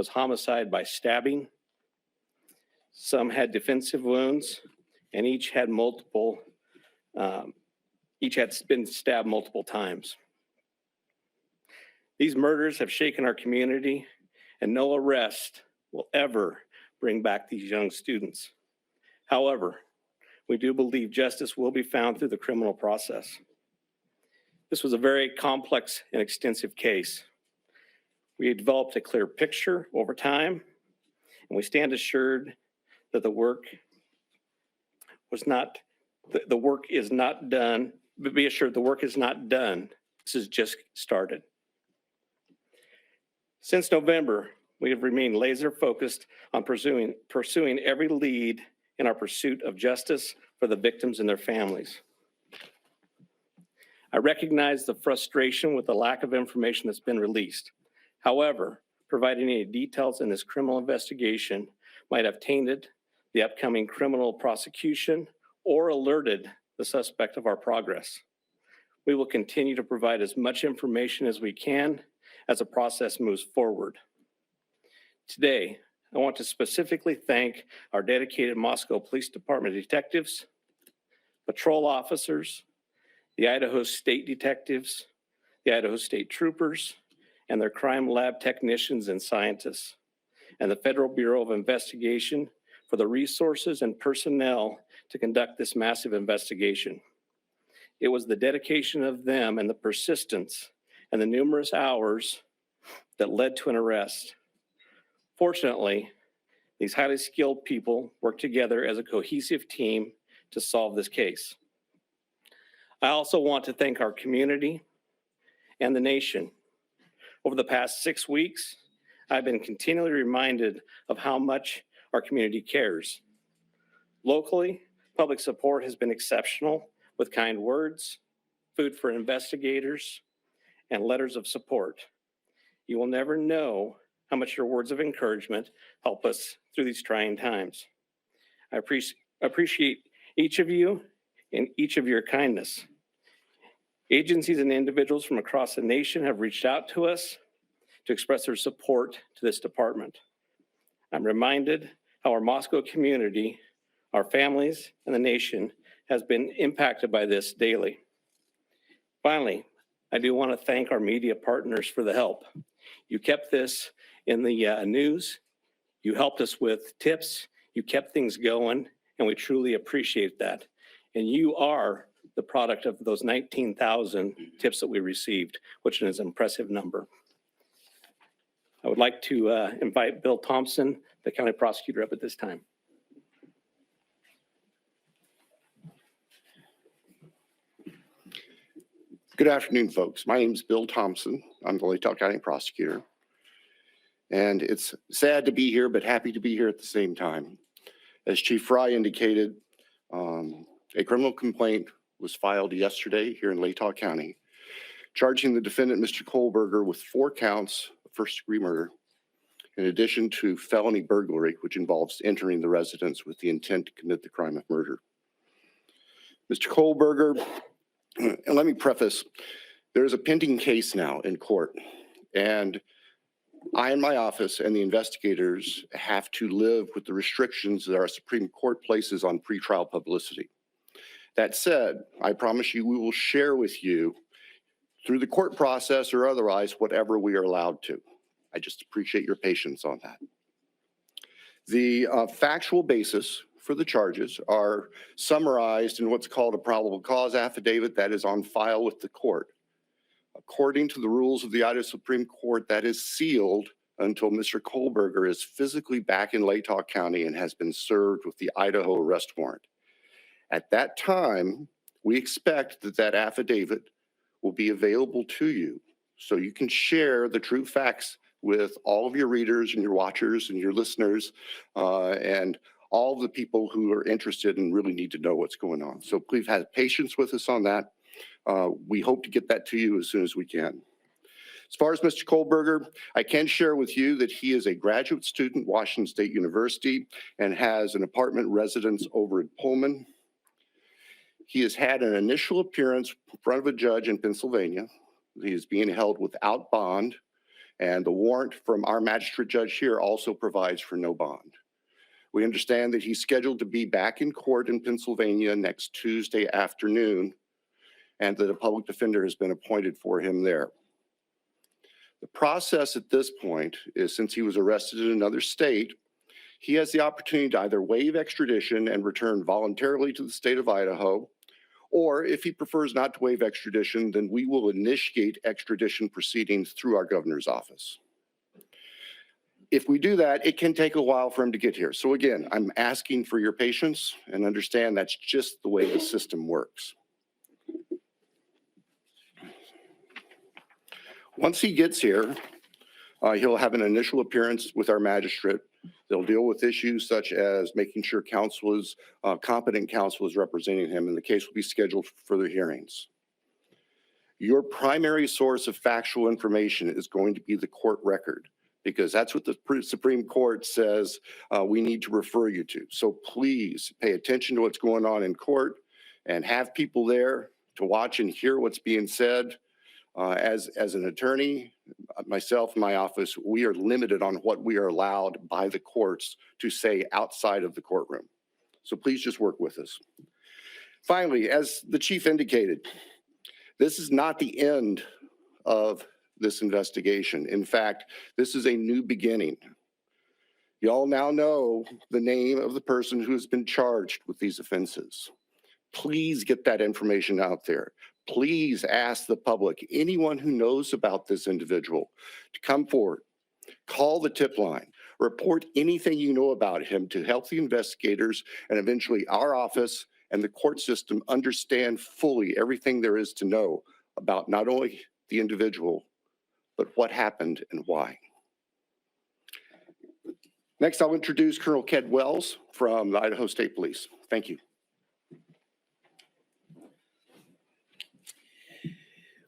was homicide by stabbing. Some had defensive wounds, and each had been stabbed multiple times. These murders have shaken our community, and no arrest will ever bring back these young students. However, we do believe justice will be found through the criminal process. This was a very complex and extensive case. We had developed a clear picture over time, and we stand assured that the work is not done, but be assured the work is not done. This has just started. Since November, we have remained laser focused on pursuing every lead in our pursuit of justice for the victims and their families. I recognize the frustration with the lack of information that's been released. However, providing any details in this criminal investigation might have tainted the upcoming criminal prosecution or alerted the suspect of our progress. We will continue to provide as much information as we can as the process moves forward. Today, I want to specifically thank our dedicated Moscow Police Department detectives, patrol officers, the Idaho State detectives, the Idaho State troopers, and their crime lab technicians and scientists, and the Federal Bureau of Investigation for the resources and personnel to conduct this massive investigation. It was the dedication of them and the persistence and the numerous hours that led to an arrest. Fortunately, these highly skilled people worked together as a cohesive team to solve this case. I also want to thank our community and the nation. Over the past 6 weeks, I've been continually reminded of how much our community cares. Locally, public support has been exceptional with kind words, food for investigators, and letters of support. You will never know how much your words of encouragement help us through these trying times. I appreciate each of you and each of your kindness. Agencies and individuals from across the nation have reached out to us to express their support to this department. I'm reminded how our Moscow community, our families, and the nation has been impacted by this daily. Finally, I do want to thank our media partners for the help. You kept this in the news, you helped us with tips, you kept things going, and we truly appreciate that. And you are the product of those 19,000 tips that we received, which is an impressive number. I would like to invite Bill Thompson, the county prosecutor, up at this time. Good afternoon, folks. My name is Bill Thompson. I'm the Latah County prosecutor. And it's sad to be here, but happy to be here at the same time. As Chief Fry indicated, a criminal complaint was filed yesterday here in Latah County, charging the defendant, Mr. Kohlberger, with 4 counts of first-degree murder, in addition to felony burglary, which involves entering the residence with the intent to commit the crime of murder. Mr. Kohlberger, and let me preface, there's a pending case now in court, and I and my office and the investigators have to live with the restrictions that our Supreme Court places on pretrial publicity. That said, I promise you we will share with you through the court process or otherwise whatever we are allowed to. I just appreciate your patience on that. The factual basis for the charges are summarized in what's called a probable cause affidavit that is on file with the court. According to the rules of the Idaho Supreme Court, that is sealed until Mr. Kohlberger is physically back in Latah County and has been served with the Idaho arrest warrant. At that time, we expect that that affidavit will be available to you so you can share the true facts with all of your readers and your watchers and your listeners and all of the people who are interested and really need to know what's going on. So please have patience with us on that. We hope to get that to you as soon as we can. As far as Mr. Kohlberger, I can share with you that he is a graduate student at Washington State University and has an apartment residence over at Pullman. He has had an initial appearance in front of a judge in Pennsylvania. He is being held without bond, And the warrant from our magistrate judge here also provides for no bond. We understand that he's scheduled to be back in court in Pennsylvania next Tuesday afternoon, and that a public defender has been appointed for him there. The process at this point is, since he was arrested in another state, he has the opportunity to either waive extradition and return voluntarily to the state of Idaho, or if he prefers not to waive extradition, then we will initiate extradition proceedings through our governor's office. If we do that, it can take a while for him to get here. So again, I'm asking for your patience and understand that's just the way the system works. Once he gets here, he'll have an initial appearance with our magistrate. They'll deal with issues such as making sure competent counsel is representing him, and the case will be scheduled for further hearings. Your primary source of factual information is going to be the court record, because that's what the Supreme Court says we need to refer you to. So please pay attention to what's going on in court and have people there to watch and hear what's being said. As an attorney, myself and my office, we are limited on what we are allowed by the courts to say outside of the courtroom. So please just work with us. Finally, as the chief indicated, this is not the end of this investigation. In fact, this is a new beginning. Y'all now know the name of the person who has been charged with these offenses. Please get that information out there. Please ask the public, anyone who knows about this individual, to come forward, call the tip line, report anything you know about him to help the investigators and eventually our office and the court system understand fully everything there is to know about not only the individual, but what happened and why. Next, I'll introduce Colonel Ked Wells from the Idaho State Police. Thank you.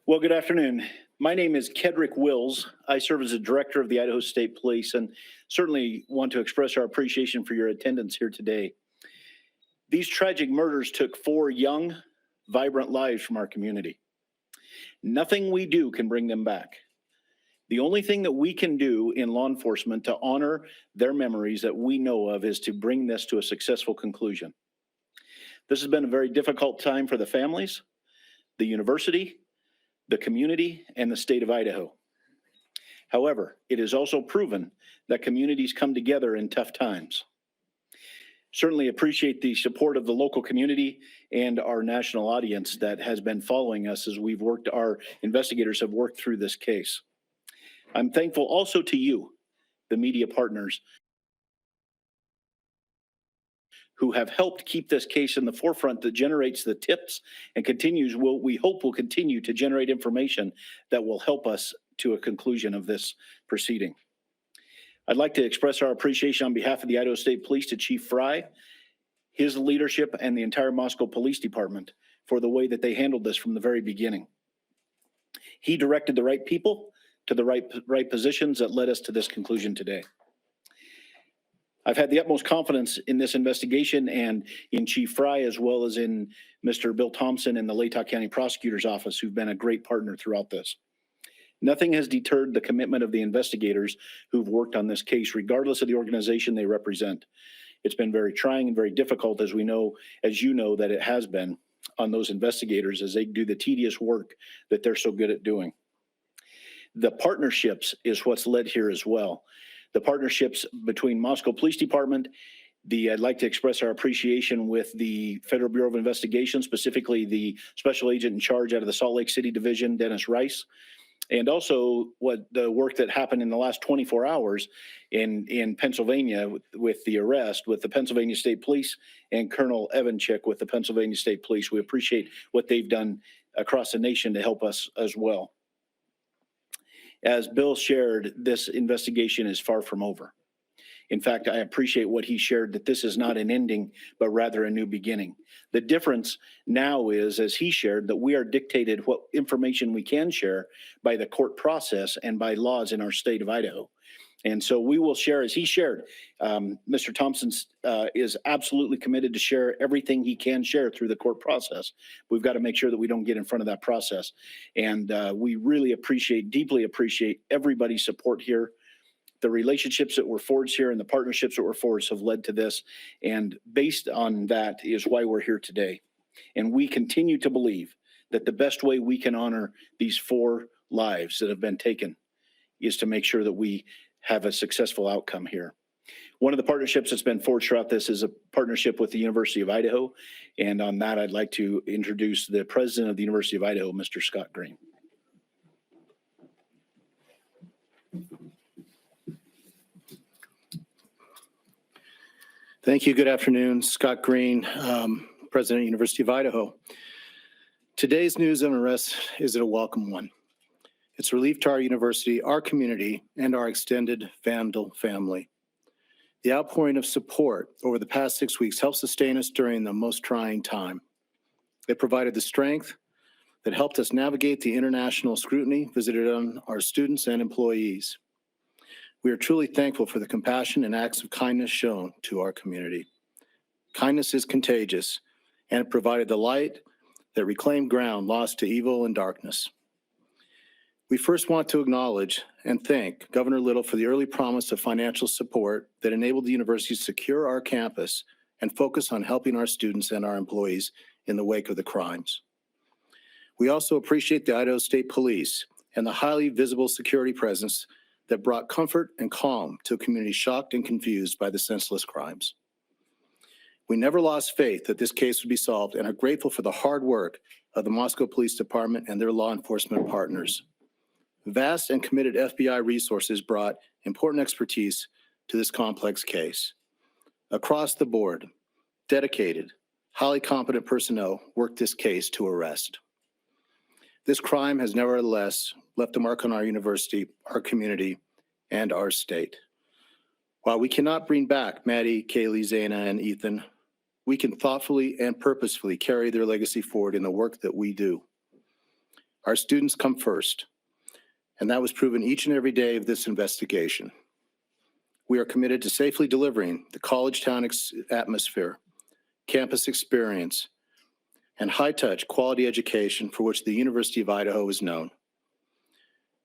Well, good afternoon. My name is Kedrick Wills. I serve as the director of the Idaho State Police and certainly want to express our appreciation for your attendance here today. These tragic murders took 4 young, vibrant lives from our community. Nothing we do can bring them back. The only thing that we can do in law enforcement to honor their memories that we know of is to bring this to a successful conclusion. This has been a very difficult time for the families, the university, the community, and the state of Idaho. However, it is also proven that communities come together in tough times. Certainly appreciate the support of the local community and our national audience that has been following us as our investigators have worked through this case. I'm thankful also to you, the media partners, who have helped keep this case in the forefront that generates the tips and we hope will continue to generate information that will help us to a conclusion of this proceeding. I'd like to express our appreciation on behalf of the Idaho State Police to Chief Fry, his leadership, and the entire Moscow Police Department for the way that they handled this from the very beginning. He directed the right people to the right positions that led us to this conclusion today. I've had the utmost confidence in this investigation and in Chief Fry, as well as in Mr. Bill Thompson and the Latah County Prosecutor's Office, who've been a great partner throughout this. Nothing has deterred the commitment of the investigators who've worked on this case, regardless of the organization they represent. It's been very trying and very difficult, as you know, that it has been on those investigators as they do the tedious work that they're so good at doing. The partnerships is what's led here as well. The partnerships between Moscow Police Department, I'd like to express our appreciation with the Federal Bureau of Investigation, specifically the special agent in charge out of the Salt Lake City Division, Dennis Rice, and also the work that happened in the last 24 hours in Pennsylvania with the arrest with the Pennsylvania State Police and Colonel Evanchik with the Pennsylvania State Police. We appreciate what they've done across the nation to help us as well. As Bill shared, this investigation is far from over. In fact, I appreciate what he shared, that this is not an ending, but rather a new beginning. The difference now is, as he shared, that we are dictated what information we can share by the court process and by laws in our state of Idaho. And so we will share, as he shared, Mr. Thompson is absolutely committed to share everything he can share through the court process. We've got to make sure that we don't get in front of that process. And we really deeply appreciate everybody's support here. The relationships that were forged here and the partnerships that were forged have led to this. And based on that is why we're here today. And we continue to believe that the best way we can honor these 4 lives that have been taken is to make sure that we have a successful outcome here. One of the partnerships that's been forged throughout this is a partnership with the University of Idaho. And on that, I'd like to introduce the president of the University of Idaho, Mr. Scott Green. Thank you. Good afternoon. Scott Green, President of University of Idaho. Today's news of arrest is a welcome one. It's relief to our university, our community, and our extended Vandal family. The outpouring of support over the past 6 weeks helped sustain us during the most trying time. It provided the strength that helped us navigate the international scrutiny visited on our students and employees. We are truly thankful for the compassion and acts of kindness shown to our community. Kindness is contagious, and it provided the light that reclaimed ground lost to evil and darkness. We first want to acknowledge and thank Governor Little for the early promise of financial support that enabled the university to secure our campus and focus on helping our students and our employees in the wake of the crimes. We also appreciate the Idaho State Police and the highly visible security presence that brought comfort and calm to a community shocked and confused by the senseless crimes. We never lost faith that this case would be solved and are grateful for the hard work of the Moscow Police Department and their law enforcement partners. Vast and committed FBI resources brought important expertise to this complex case. Across the board, dedicated, highly competent personnel worked this case to arrest. This crime has nevertheless left a mark on our university, our community, and our state. While we cannot bring back Maddie, Kaylee, Zana, and Ethan, we can thoughtfully and purposefully carry their legacy forward in the work that we do. Our students come first, and that was proven each and every day of this investigation. We are committed to safely delivering the college town atmosphere, campus experience, and high-touch quality education for which the University of Idaho is known.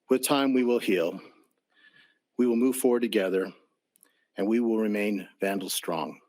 With time, we will heal. We will move forward together, and we will remain Vandal strong.